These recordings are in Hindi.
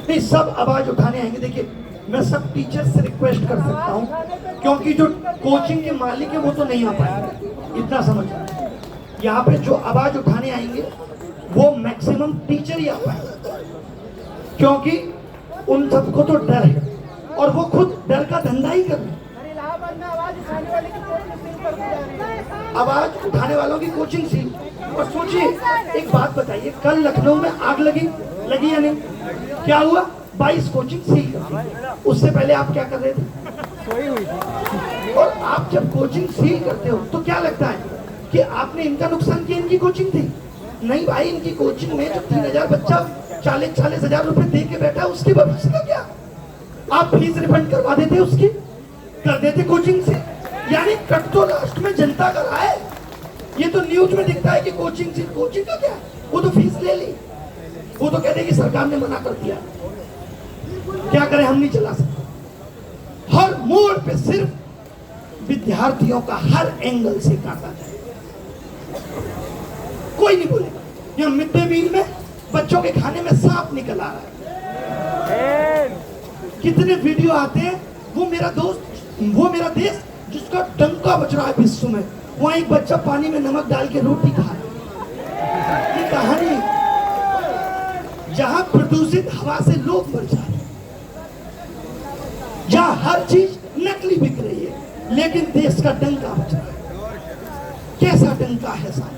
नहीं, सब आवाज उठाने आएंगे। देखिए, मैं सब टीचर से रिक्वेस्ट कर सकता हूँ, क्योंकि जो कोचिंग के मालिक है वो तो नहीं आ पाएंगे, इतना समझ। यहाँ पे जो आवाज उठाने आएंगे वो मैक्सिमम टीचर ही आ पाएंगे, क्योंकि उन सबको तो डर है और वो खुद डर का धंधा ही कर रहे हैं। आवाज उठाने वालों की कोचिंग सील। और सोचिए, एक बात बताइए, कल लखनऊ में आग लगी या नहीं? क्या हुआ? 22 कोचिंग सील कर दी। उससे पहले आप क्या कर रहे थे? सोई हुई थी। और आप जब कोचिंग सील करते हो तो क्या लगता है कि आपने इनका नुकसान किया, इनकी कोचिंग थी? नहीं भाई, इनकी कोचिंग में जो 3000 बच्चा 40-40 हजार रुपए दे के बैठा, उसके भविष्य का क्या? आप फीस रिफंड करवा देते, उसकी कर देते कोचिंग से। यानी कट तो लास्ट में जनता का रहा है। ये तो न्यूज में दिखता है कि कोचिंग से, कोचिंग का क्या? वो तो फीस ले ली, वो तो कहते कि सरकार ने मना कर दिया। क्या करें, हम नहीं चला सकते। हर मोड़ पे सिर्फ विद्यार्थियों का हर एंगल से काटा जाए, कोई नहीं बोलेगा। यहाँ मिड डे मील में बच्चों के खाने में सांप निकल आ रहा है। कितने वीडियो आते हैं, वो मेरा दोस्त, वो मेरा देश जिसका डंका बज रहा है विश्व में, वहां एक बच्चा पानी में नमक डाल के रोटी खा रहा है। ये कहानी, जहां प्रदूषित हवा से लोग मर जा रहे हैं, जहां हर चीज नकली बिक रही है, लेकिन देश का डंका बज रहा है। कैसा डंका है साहब?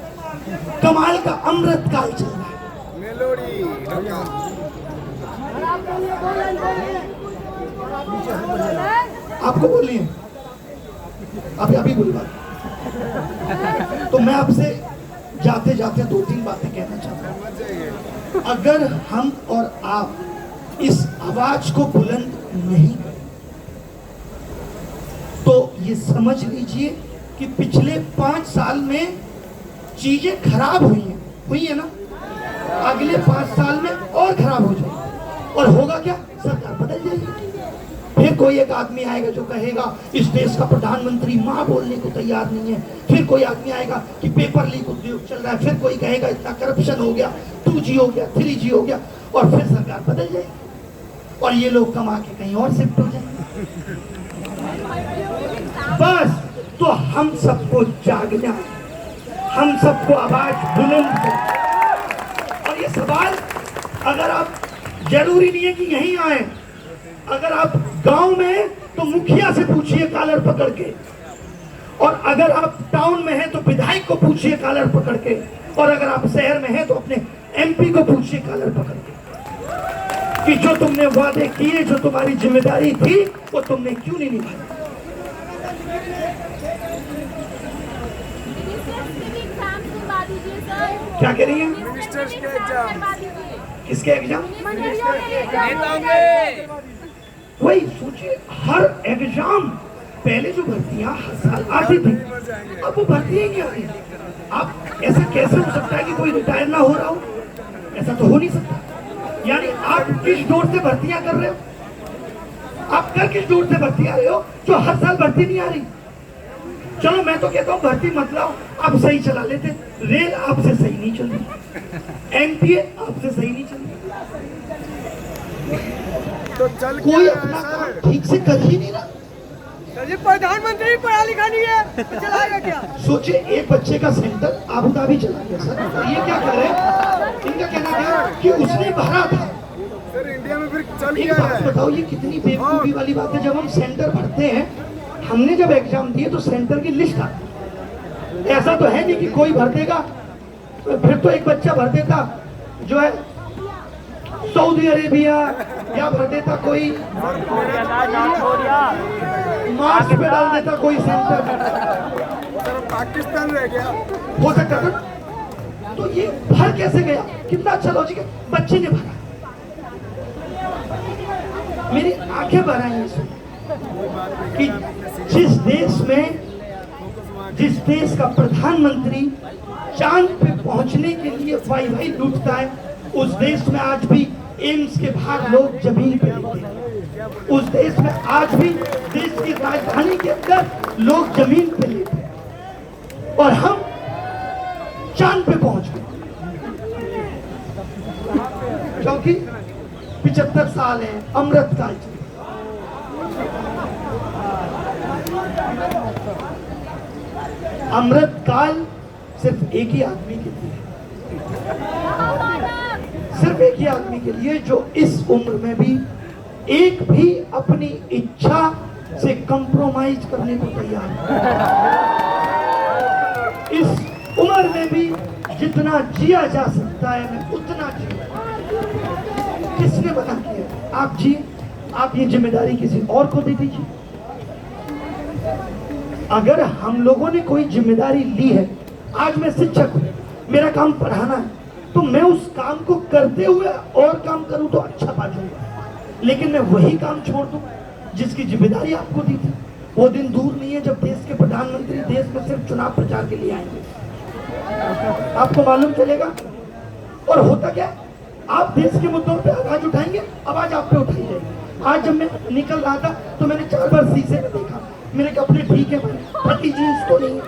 कमाल का अमृत काल चल रहा है। आपको बोलिए, अभी बोल बात। तो मैं आपसे जाते जाते 2-3 बातें कहना चाहता हूं। अगर हम और आप इस आवाज को बुलंद नहीं करें तो ये समझ लीजिए कि पिछले 5 साल में चीजें खराब हुई है ना, अगले 5 साल में और खराब हो जाएगी। और होगा क्या? सरकार बदल जाएगी। फिर कोई एक आदमी आएगा जो कहेगा इस देश का प्रधानमंत्री मां बोलने को तैयार नहीं है। फिर कोई आदमी आएगा कि पेपर लीक उद्योग चल रहा है। फिर कोई कहेगा इतना करप्शन हो गया, 2G हो गया, 3G हो गया, और फिर सरकार बदल जाएगी और ये लोग कमा के कहीं और शिफ्ट हो जाएंगे। बस तो हम सबको जागना है, हम सबको आवाज बुलंद करना। और ये सवाल, अगर आप, जरूरी नहीं है कि यहीं आए, अगर आप गांव में हैं तो मुखिया से पूछिए कॉलर पकड़ के, और अगर आप टाउन में हैं तो विधायक को पूछिए कॉलर पकड़ के, और अगर आप शहर में हैं तो अपने MP को पूछिए कॉलर पकड़ के कि जो तुमने वादे किए, जो तुम्हारी जिम्मेदारी थी, वो तुमने क्यों नहीं निभाई। क्या कह रही हैं? किसके एग्जाम? वही सोचिए, हर एग्जाम, पहले जो भर्तियां हर साल आती थी, अब वो भर्तियां नहीं आ रही। आप ऐसा कैसे हो सकता है कि कोई रिटायर ना हो रहा हो? ऐसा तो हो नहीं सकता। यानी आप किस दौर से भर्तियां कर रहे हो? आप कर किस दौर से भर्ती आ रहे हो जो हर साल भर्ती नहीं आ रही? चलो मैं तो कहता हूँ भर्ती मत लाओ, आप सही चला लेते। रेल आपसे सही नहीं चल रही, MTA आपसे सही नहीं चल रही, तो चल कोई अपना काम ठीक से कर ही नहीं रहा। प्रधानमंत्री पढ़ा लिखा नहीं है, तो चलाएगा क्या? सोचिए, एक बच्चे का सेंटर आबू धाबी चला गया सर। ये क्या करे? इनका कहना था कि उसने भरा था। सर इंडिया में फिर चल एक क्या बात है? बताओ, ये कितनी बेवकूफी वाली बात है। जब हम सेंटर भरते हैं, हमने जब एग्जाम दिए तो सेंटर की लिस्ट आती है। ऐसा तो है नहीं कि कोई भर देगा। फिर तो एक बच्चा भर देता जो है सऊदी अरेबिया, या भर देता कोई मार्स पे डाल देता कोई सेंटर। सर पाकिस्तान रह गया, हो सकता था। तो ये भर कैसे गया? कितना अच्छा लॉजिक है। बच्चे ने भरा, मेरी आंखें भर आई इसमें कि जिस देश का प्रधानमंत्री चांद पे पहुंचने के लिए वाई लूटता है, उस देश में आज भी एम्स के बाहर लोग जमीन पे लेते हैं। उस देश में आज भी देश की राजधानी के अंदर लोग जमीन पे लेते हैं। और हम चांद पे पहुंच गए, क्योंकि 75 साल है, अमृत काल चल। अमृत काल सिर्फ एक ही आदमी के लिए, सिर्फ एक ही आदमी के लिए जो इस उम्र में भी एक भी अपनी इच्छा से कंप्रोमाइज करने को तैयार है। इस उम्र में भी जितना जिया जा सकता है मैं उतना जिया। किसने मना किया? आप जिए, आप ये जिम्मेदारी किसी और को दे दीजिए। अगर हम लोगों ने कोई जिम्मेदारी ली है, आज मैं शिक्षक हूं, मेरा काम पढ़ाना है, तो मैं उस काम को करते हुए और काम करूं तो अच्छा बाजूंगा। लेकिन मैं वही काम छोड़ दूं जिसकी जिम्मेदारी आपको दी थी। वो दिन दूर नहीं है जब देश के प्रधानमंत्री देश में सिर्फ चुनाव प्रचार के लिए आएंगे, आपको मालूम चलेगा। और होता क्या, आप देश के मुद्दों पे आवाज उठाएंगे, आवाज आप पे उठाई जाएगी। आज जब मैं निकल रहा था तो मैंने 4 बार शीशे में देखा, मेरे कपड़े ठीक है, फटी जींस तो नहीं है।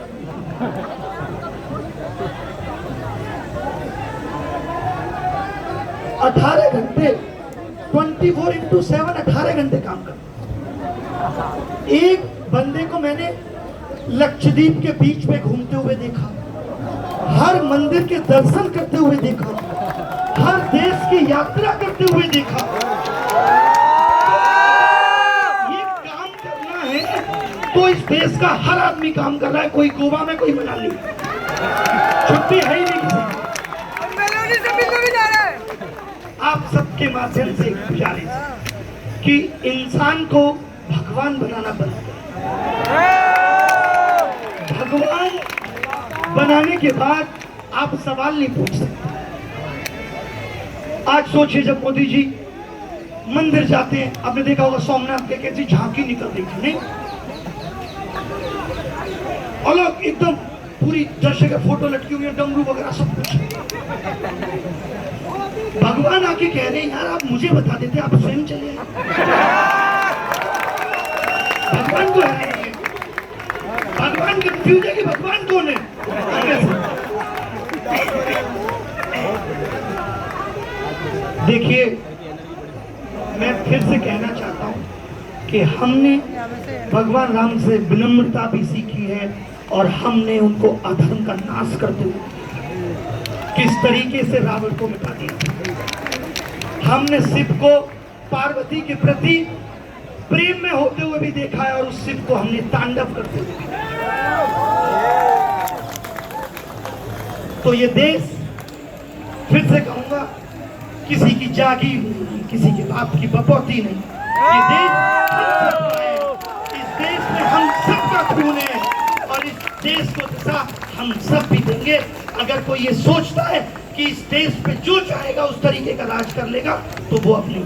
18 घंटे 24/7 18 घंटे काम करता। एक बंदे को मैंने लक्षद्वीप के बीच में घूमते हुए देखा, हर मंदिर के दर्शन करते हुए देखा, हर देश की यात्रा करते हुए देखा। ये काम करना है तो इस देश का हर आदमी काम कर रहा है, कोई गोवा में, कोई मनाली, छुट्टी है ही नहीं किसी। आप सबके माध्यम से गुजारिश कि इंसान को भगवान बनाना बंद करें। भगवान बनाने के बाद आप सवाल नहीं पूछ सकते। आज सोचिए, जब मोदी जी मंदिर जाते हैं, आपने देखा होगा सोमनाथ के कैसी झांकी निकल रही थी, नहीं? और लोग एकदम पूरी दर्शक फोटो लटकी हुई है, डमरू वगैरह सब कुछ। भगवान आके कह रहे हैं, यार आप मुझे बता देते, आप स्वयं चले आए। भगवान को है, भगवान कंफ्यूज है कि भगवान कौन है। देखिए, मैं फिर से कहना चाहता हूं कि हमने भगवान राम से विनम्रता भी सीखी है और हमने उनको अधर्म का नाश करते हुए किस तरीके से रावण को मिटा दिया। हमने शिव को पार्वती के प्रति प्रेम में होते हुए भी देखा है और उस शिव को हमने तांडव करते हुए देखा। तो ये देश, फिर से कहूंगा, किसी की जागीर नहीं, किसी के बाप की बपौती नहीं। ये देश हम सबका है, इस देश में हम सबका खून है और इस देश को दिशा हम सब भी देंगे। अगर कोई ये सोचता है कि इस देश पे जो चाहेगा उस तरीके का राज कर लेगा तो वो अपनी